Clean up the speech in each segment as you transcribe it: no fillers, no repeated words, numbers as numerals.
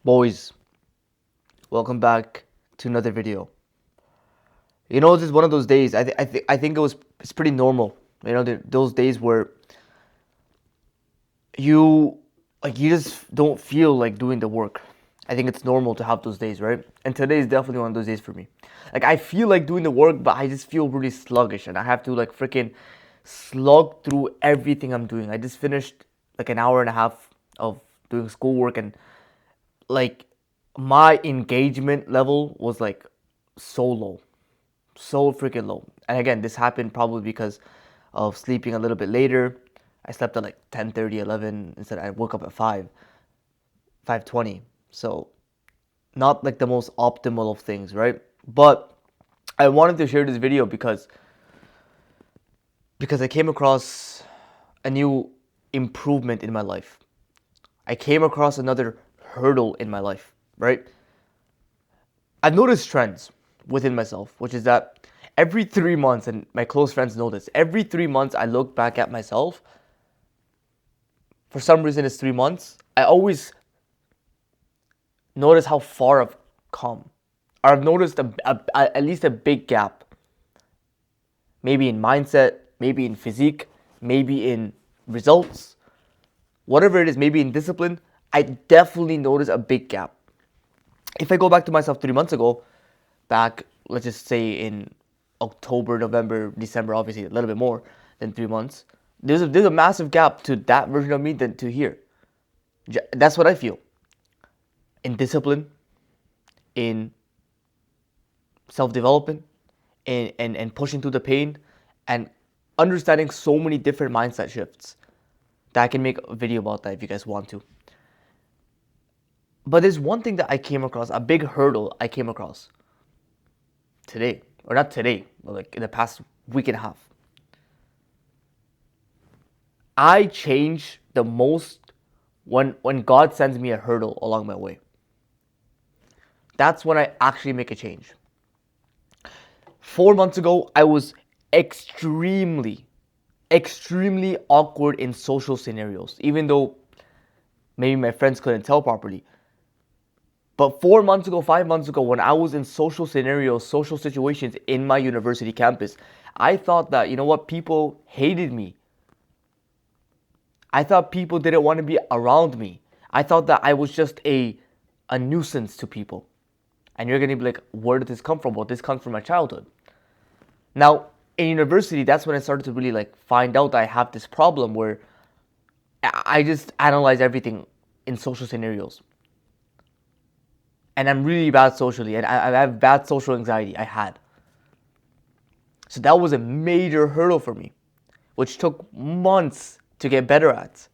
Boys, welcome back to another video. This is one of those days. I think it's pretty normal. Those days where you just don't feel like doing the work. I think it's normal to have those days, right? And today is definitely one of those days for me. Like I feel like doing the work, but I just feel really sluggish, and I have to like freaking slug through everything I'm doing. I just finished like an hour and a half of doing schoolwork, and like my engagement level was like so low, so freaking low. And again, this happened probably because of sleeping a little bit later. I slept at like 10:30, 11 instead. I woke up at 5:20. So not like the most optimal of things, right? But I wanted to share this video because I came across a new improvement in my life. I came across another hurdle in my life, right? I've noticed trends within myself, which is that every 3 months, and my close friends know this, every 3 months I look back at myself. For some reason, it's 3 months. I always notice how far I've come. Or I've noticed at least a big gap. Maybe in mindset, maybe in physique, maybe in results, whatever it is, maybe in discipline. I definitely notice a big gap. If I go back to myself 3 months ago, back, let's just say in October, November, December, obviously a little bit more than 3 months, there's a massive gap to that version of me than to here. That's what I feel. In discipline, in self development, and pushing through the pain, and understanding so many different mindset shifts that I can make a video about that if you guys want to. But there's one thing that I came across, a big hurdle I came across today, or not today, but like in the past week and a half. I change the most when God sends me a hurdle along my way. That's when I actually make a change. 4 months ago, I was extremely, extremely awkward in social scenarios, even though maybe my friends couldn't tell properly. But 4 months ago, 5 months ago, when I was in social scenarios, social situations in my university campus, I thought that, you know what, people hated me. I thought people didn't want to be around me. I thought that I was just a nuisance to people. And you're gonna be like, where did this come from? Well, this comes from my childhood. Now, in university, that's when I started to really like find out that I have this problem where I just analyze everything in social scenarios. And I'm really bad socially, and I have bad social anxiety. I had. So that was a major hurdle for me, which took months to get better at.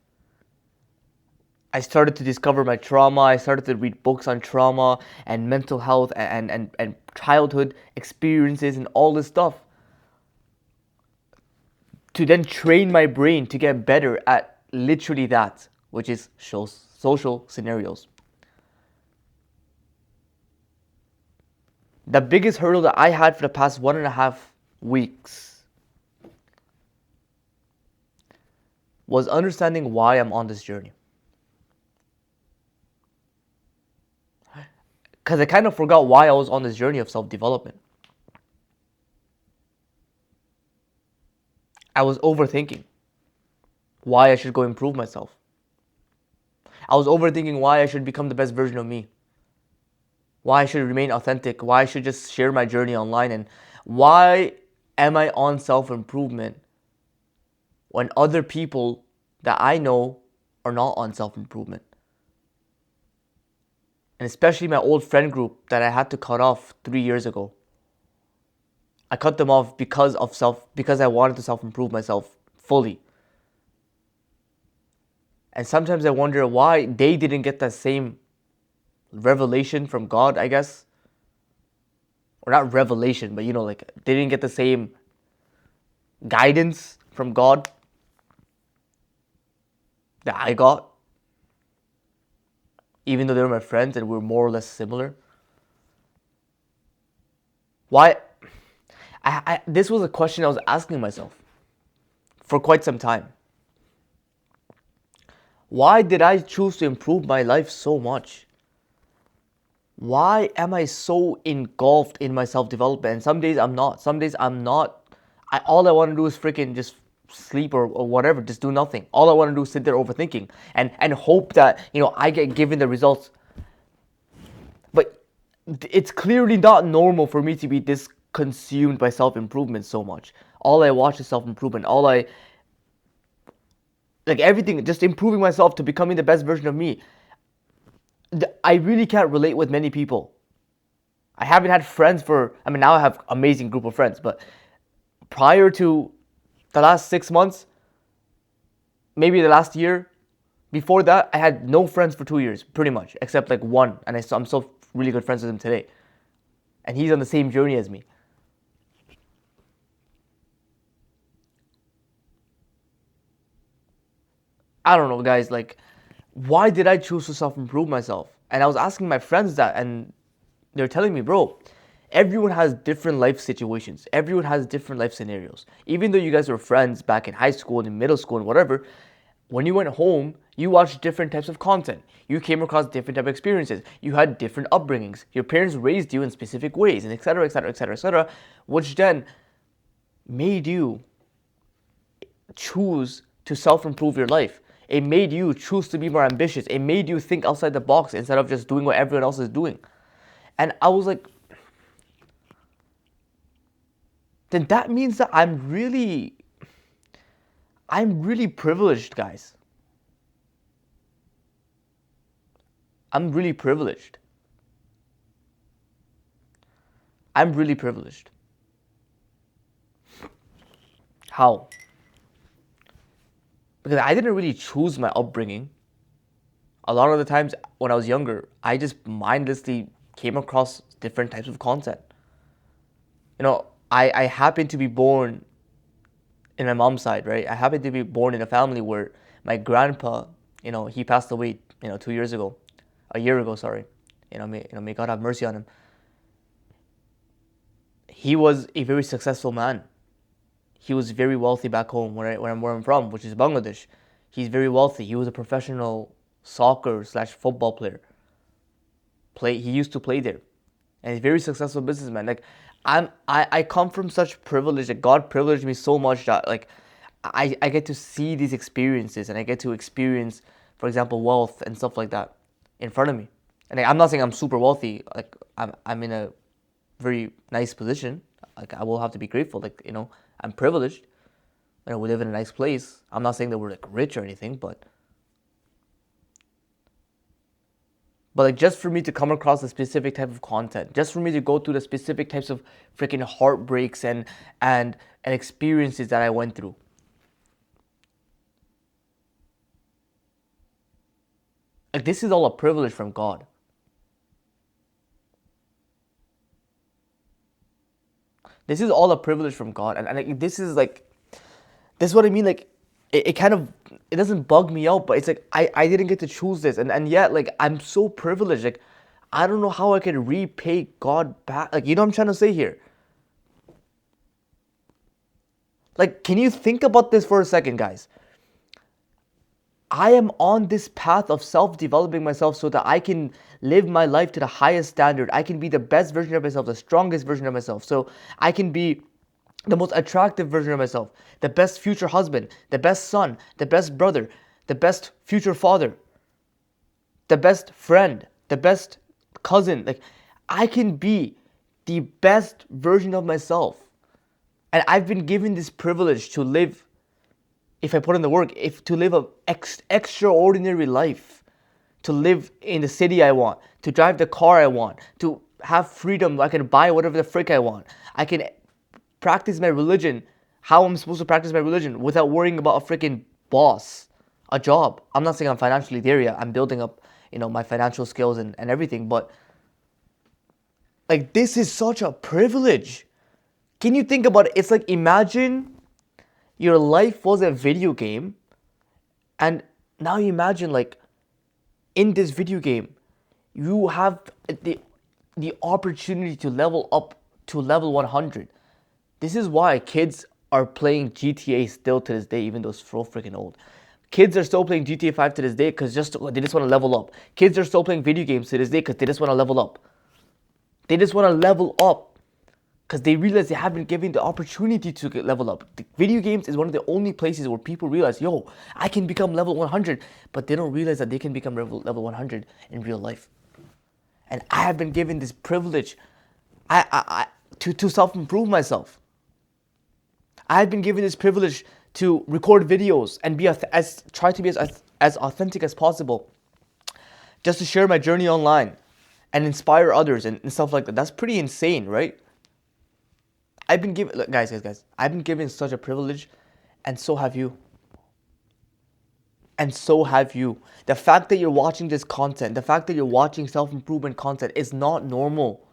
I started to discover my trauma. I started to read books on trauma and mental health and childhood experiences and all this stuff to then train my brain to get better at literally that, which is social scenarios. The biggest hurdle that I had for the past 1.5 weeks was understanding why I'm on this journey. Because I kind of forgot why I was on this journey of self-development. I was overthinking why I should go improve myself. I was overthinking why I should become the best version of me. Why I should remain authentic, why I should just share my journey online, and why am I on self-improvement when other people that I know are not on self-improvement. And especially my old friend group that I had to cut off 3 years ago. I cut them off because I wanted to self-improve myself fully. And sometimes I wonder why they didn't get that same revelation from God, I guess. Or not revelation, but like they didn't get the same guidance from God that I got. Even though they were my friends and we were more or less similar. Why? This was a question I was asking myself for quite some time. Why did I choose to improve my life so much? Why am I so engulfed in my self-development? And some days I'm not. Some days I'm not. All I want to do is freaking just sleep or whatever, just do nothing. All I want to do is sit there overthinking and hope that, I get given the results. But it's clearly not normal for me to be this consumed by self-improvement so much. All I watch is self-improvement. Like everything, just improving myself to becoming the best version of me. I really can't relate with many people. I haven't had friends now I have amazing group of friends, but prior to the last 6 months, maybe the last year, before that, I had no friends for 2 years, pretty much, except like one, and I'm still really good friends with him today. And he's on the same journey as me. I don't know, guys, like, why did I choose to self-improve myself? And I was asking my friends that, and they're telling me, bro, everyone has different life situations. Everyone has different life scenarios. Even though you guys were friends back in high school and in middle school and whatever, when you went home, you watched different types of content. You came across different type of experiences. You had different upbringings. Your parents raised you in specific ways, and etc., etc., etc., etc., which then made you choose to self-improve your life. It made you choose to be more ambitious. It made you think outside the box instead of just doing what everyone else is doing. And I was like, then that means that I'm really privileged, guys. I'm really privileged. I'm really privileged. How? Because I didn't really choose my upbringing. A lot of the times when I was younger, I just mindlessly came across different types of content. I happened to be born in my mom's side, right? I happened to be born in a family where my grandpa, he passed away, 2 years ago, a year ago, sorry. May God have mercy on him. He was a very successful man. He was very wealthy back home where I'm from, which is Bangladesh. He's very wealthy. He was a professional soccer/football player. He used to play there, and he's a very successful businessman. Like, I come from such privilege that God privileged me so much that, like, I get to see these experiences, and I get to experience, for example, wealth and stuff like that in front of me. And I'm not saying I'm super wealthy. Like, I'm in a very nice position. Like, I will have to be grateful. Like, I'm privileged. We live in a nice place. I'm not saying that we're like rich or anything, but like, just for me to come across a specific type of content, just for me to go through the specific types of freaking heartbreaks and experiences that I went through. Like, this is all a privilege from God. This is all a privilege from God. And like, this is what I mean. Like, it kind of, it doesn't bug me out, but it's like, I didn't get to choose this. And yet, like, I'm so privileged. Like, I don't know how I can repay God back. Like, you know what I'm trying to say here? Like, can you think about this for a second, guys? I am on this path of self-developing myself so that I can live my life to the highest standard. I can be the best version of myself, the strongest version of myself. So I can be the most attractive version of myself, the best future husband, the best son, the best brother, the best future father, the best friend, the best cousin. Like, I can be the best version of myself. And I've been given this privilege to live, if I put in the work, to live an extraordinary life, to live in the city I want, to drive the car I want, to have freedom. I can buy whatever the frick I want. I can practice my religion, how I'm supposed to practice my religion without worrying about a freaking boss, a job. I'm not saying I'm financially there yet. I'm building up, my financial skills and everything. But like, this is such a privilege. Can you think about it? It's like, imagine your life was a video game, and now you imagine, like, in this video game, you have the opportunity to level up to level 100. This is why kids are playing GTA still to this day, even though it's so freaking old. Kids are still playing GTA 5 to this day because they just want to level up. Kids are still playing video games to this day because they just want to level up. They just want to level up because they realize they haven't given the opportunity to level up. The video games is one of the only places where people realize, yo, I can become level 100, but they don't realize that they can become level 100 in real life. And I have been given this privilege to self-improve myself. I have been given this privilege to record videos and try to be as authentic as possible, just to share my journey online and inspire others and stuff like that. That's pretty insane, right? I've been given, look, guys, I've been given such a privilege, and so have you. And so have you. The fact that you're watching this content, the fact that you're watching self-improvement content is not normal.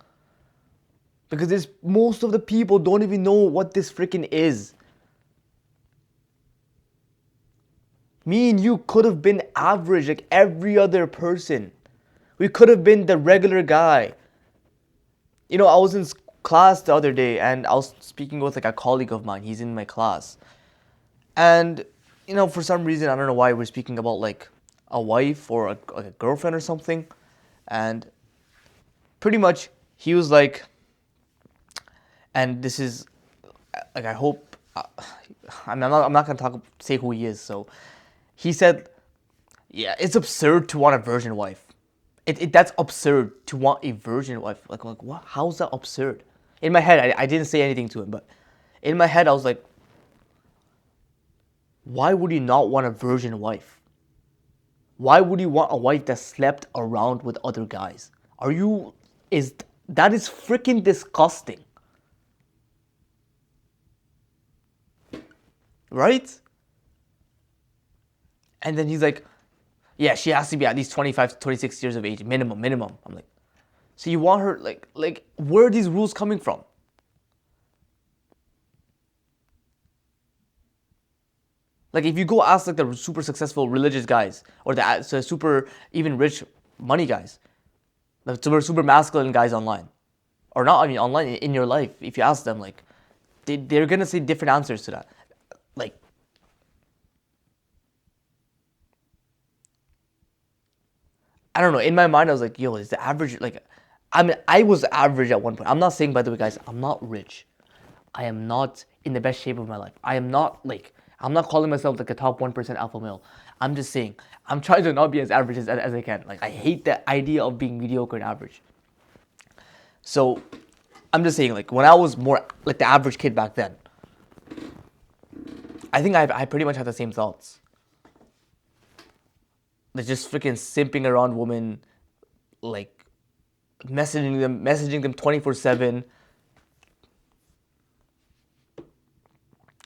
Because most of the people don't even know what this freaking is. Me and you could have been average like every other person. We could have been the regular guy. You know, I was in class the other day and I was speaking with like a colleague of mine. He's in my class. And, you know, for some reason, I don't know why we're speaking about like a wife or a girlfriend or something. And pretty much he was like, and this is, like, I hope, I'm not going to say who he is. So he said, yeah, it's absurd to want a virgin wife. That's absurd to want a virgin wife. Like what? How's that absurd? In my head, I didn't say anything to him, but in my head, I was like, why would you not want a virgin wife? Why would you want a wife that slept around with other guys? That is freaking disgusting. Right? And then he's like, yeah, she has to be at least 25 to 26 years of age, minimum. I'm like, so you want her, like, where are these rules coming from? Like, if you go ask, like, the super successful religious guys, or the super, even rich money guys, the super masculine guys online, or not, I mean, online, in your life, if you ask them, like, they're gonna say different answers to that. Like, I don't know, in my mind, I was like, yo, is the average, like, I mean, I was average at one point. I'm not saying, by the way, guys, I'm not rich. I am not in the best shape of my life. I'm not calling myself like a top 1% alpha male. I'm just saying, I'm trying to not be as average as I can. Like, I hate the idea of being mediocre and average. So, I'm just saying, like, when I was more like the average kid back then, I think I pretty much had the same thoughts. Like, just freaking simping around women, like, messaging them 24/7,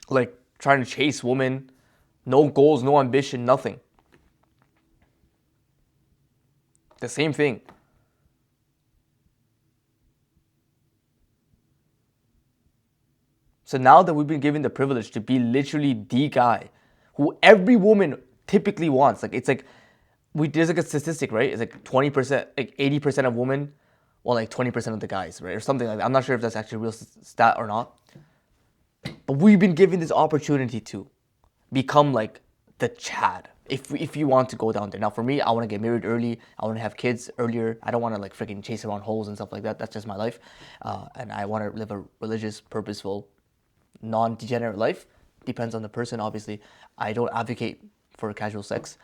like, trying to chase women, no goals, no ambition, nothing. The same thing. So now that we've been given the privilege to be literally the guy who every woman typically wants, like, it's like, there's like a statistic, right? It's like 20%, like 80% of women, well, like 20% of the guys, right? Or something like that. I'm not sure if that's actually a real stat or not. But we've been given this opportunity to become like the Chad, if you want to go down there. Now, for me, I want to get married early. I want to have kids earlier. I don't want to like freaking chase around holes and stuff like that. That's just my life. And I want to live a religious, purposeful, non-degenerate life. Depends on the person, obviously. I don't advocate for casual sex,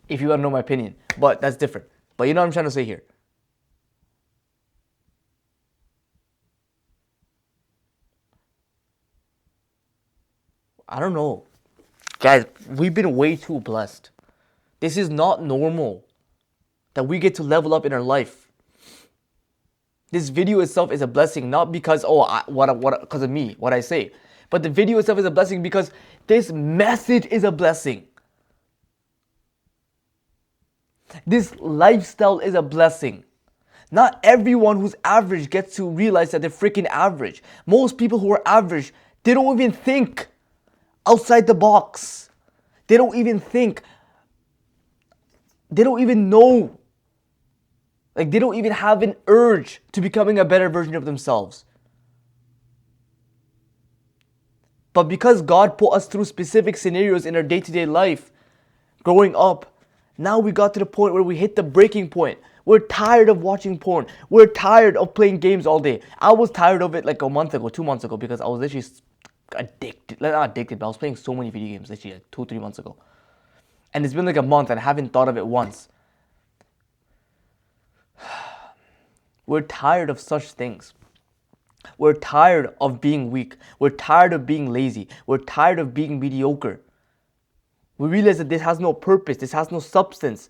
if you want to know my opinion. But that's different. But you know what I'm trying to say here. I don't know. Guys, we've been way too blessed. This is not normal that we get to level up in our life. This video itself is a blessing, not because, because of me, what I say. But the video itself is a blessing because this message is a blessing. This lifestyle is a blessing. Not everyone who's average gets to realize that they're freaking average. Most people who are average, they don't even think outside the box. They don't even think. They don't even know. Like, they don't even have an urge to becoming a better version of themselves. But because God put us through specific scenarios in our day-to-day life, growing up, now we got to the point where we hit the breaking point, We're tired of watching porn. We're tired of playing games all day. I was tired of it like a month ago, 2 months ago, because I was literally addicted. Not addicted, but I was playing so many video games literally like 2, 3 months ago. And it's been like a month and I haven't thought of it once. We're tired of such things. We're tired of being weak. We're tired of being lazy. We're tired of being mediocre. We realize that this has no purpose. This has no substance.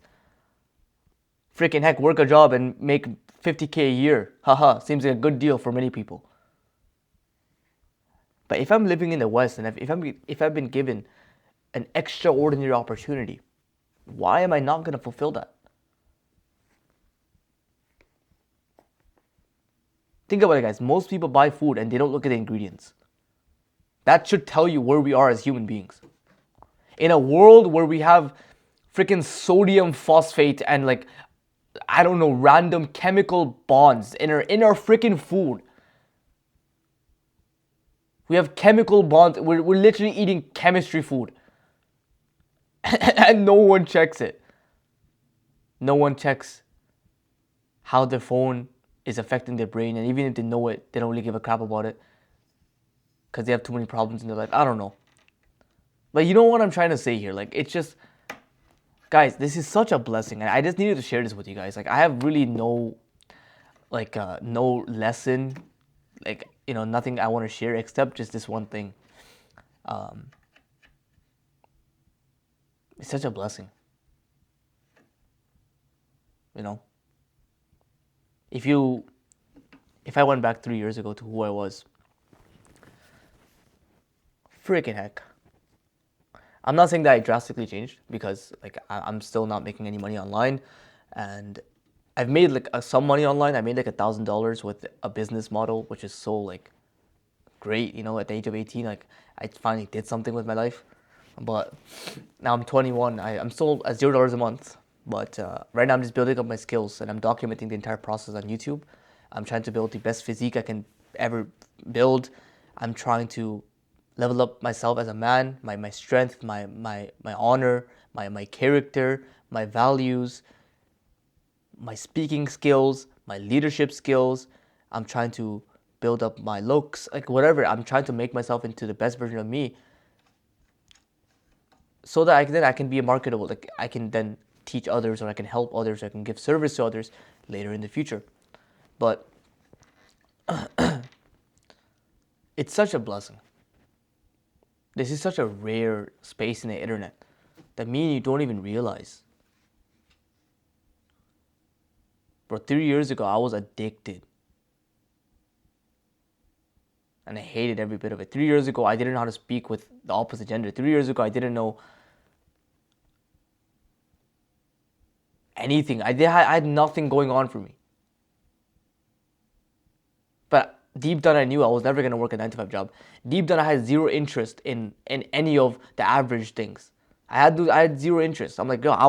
Freaking heck, work a job and make 50K a year. Haha, seems like a good deal for many people. But if I'm living in the West and if I've been given an extraordinary opportunity, why am I not going to fulfill that? Think about it, guys. Most people buy food and they don't look at the ingredients. That should tell you where we are as human beings. In a world where we have freaking sodium phosphate and like, I don't know, random chemical bonds in our freaking food. We have chemical bonds. We're literally eating chemistry food. And no one checks it. No one checks how their phone is affecting their brain. And even if they know it, they don't really give a crap about it. Because they have too many problems in their life. I don't know. But you know what I'm trying to say here? Like, it's just, guys, this is such a blessing. And I just needed to share this with you guys. Like, I have really no lesson. Like, you know, nothing I want to share except just this one thing. It's such a blessing. You know? If I went back 3 years ago to who I was, freaking heck. I'm not saying that I drastically changed because like I'm still not making any money online, and I've made like some money online. I made like $1,000 with a business model, which is so like great. You know, at the age of 18, like I finally did something with my life. But now I'm 21. I'm still at $0 a month. But right now I'm just building up my skills and I'm documenting the entire process on YouTube. I'm trying to build the best physique I can ever build. I'm trying to level up myself as a man, my strength, my honor, my character, my values, my speaking skills, my leadership skills. I'm trying to build up my looks, like whatever. I'm trying to make myself into the best version of me so that I can be marketable. Like I can then teach others, or I can help others, or I can give service to others later in the future. But it's such a blessing. This is such a rare space in the internet that me and you don't even realize. Bro, 3 years ago, I was addicted. And I hated every bit of it. 3 years ago, I didn't know how to speak with the opposite gender. 3 years ago, I didn't know anything. I had nothing going on for me. But deep down, I knew I was never going to work a 9 to 5 job. Deep down, I had zero interest in any of the average things. I had zero interest. I'm like, yo, I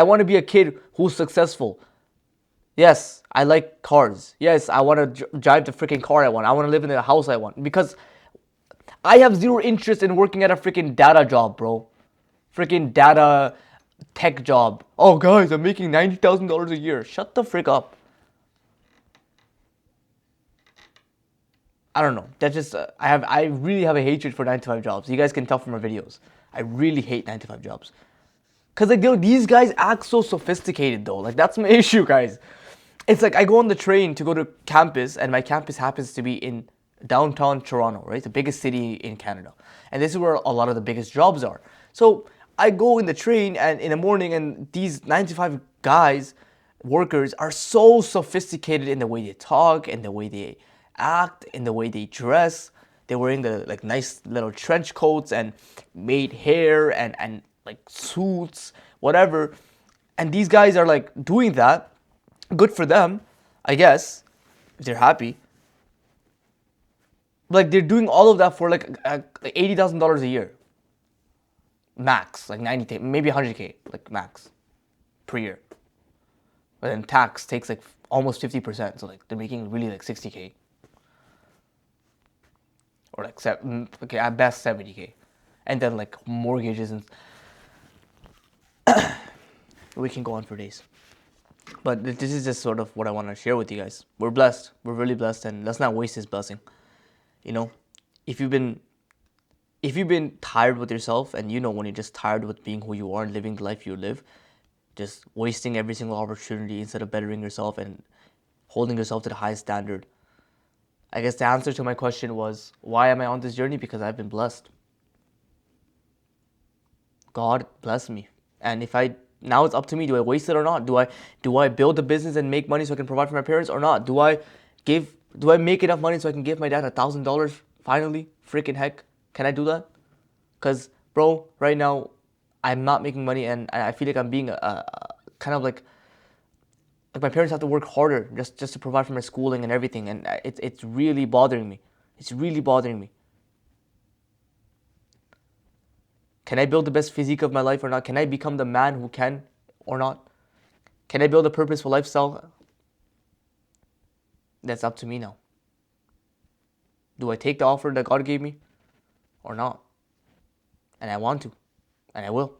want to be a kid who's successful. Yes, I like cars. Yes, I want to drive the freaking car I want. I want to live in the house I want. Because I have zero interest in working at a freaking data job, bro. Freaking data tech job. Oh, guys, I'm making $90,000 a year. Shut the frick up. I don't know. That's just I really have a hatred for 9 to 5 jobs. You guys can tell from my videos. I really hate 9 to 5 jobs. Cause like these guys act so sophisticated though. Like that's my issue, guys. It's like I go on the train to go to campus, and my campus happens to be in downtown Toronto, right? The biggest city in Canada. And this is where a lot of the biggest jobs are. So I go in the train and in the morning, and these 9 to 5 guys, workers, are so sophisticated in the way they talk, in the way they act, in the way they dress. They're wearing the like nice little trench coats and made hair and like suits, whatever. And these guys are like doing that. Good for them, I guess, if they're happy. Like they're doing all of that for like $80,000 a year, max, like 90K, maybe 100K, like max, per year. But then tax takes like almost 50%, so like they're making really like 60K, or like okay, at best 70K, and then like mortgages and we can go on for days. But this is just sort of what I want to share with you guys. We're blessed. We're really blessed, and let's not waste this blessing. You know, if you've been tired with yourself, and you know when you're just tired with being who you are and living the life you live, just wasting every single opportunity instead of bettering yourself and holding yourself to the highest standard. I guess the answer to my question was, why am I on this journey? Because I've been blessed. God bless me. And now it's up to me. Do I waste it or not? Do I build a business and make money so I can provide for my parents or not? Do I make enough money so I can give my dad $1,000 finally? Freaking heck. Can I do that? Because, bro, right now, I'm not making money and I feel like I'm being kind of like my parents have to work harder just to provide for my schooling and everything. And it's really bothering me. It's really bothering me. Can I build the best physique of my life or not? Can I become the man who can or not? Can I build a purposeful lifestyle? That's up to me now. Do I take the offer that God gave me or not? And I want to. And I will.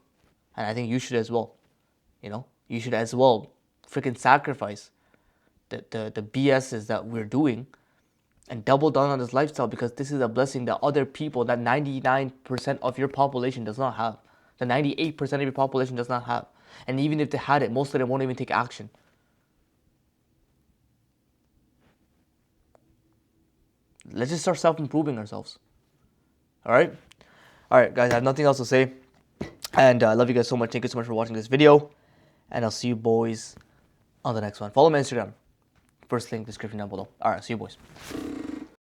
And I think you should as well. You know? You should as well freaking sacrifice the BSs that we're doing and double down on this lifestyle, because this is a blessing that other people, that 99% of your population does not have. The 98% of your population does not have. And even if they had it, most of them won't even take action. Let's just start self-improving ourselves. Alright? Alright, guys, I have nothing else to say. And I love you guys so much. Thank you so much for watching this video. And I'll see you boys on the next one. Follow me on Instagram. First link, description down below. Alright, see you boys.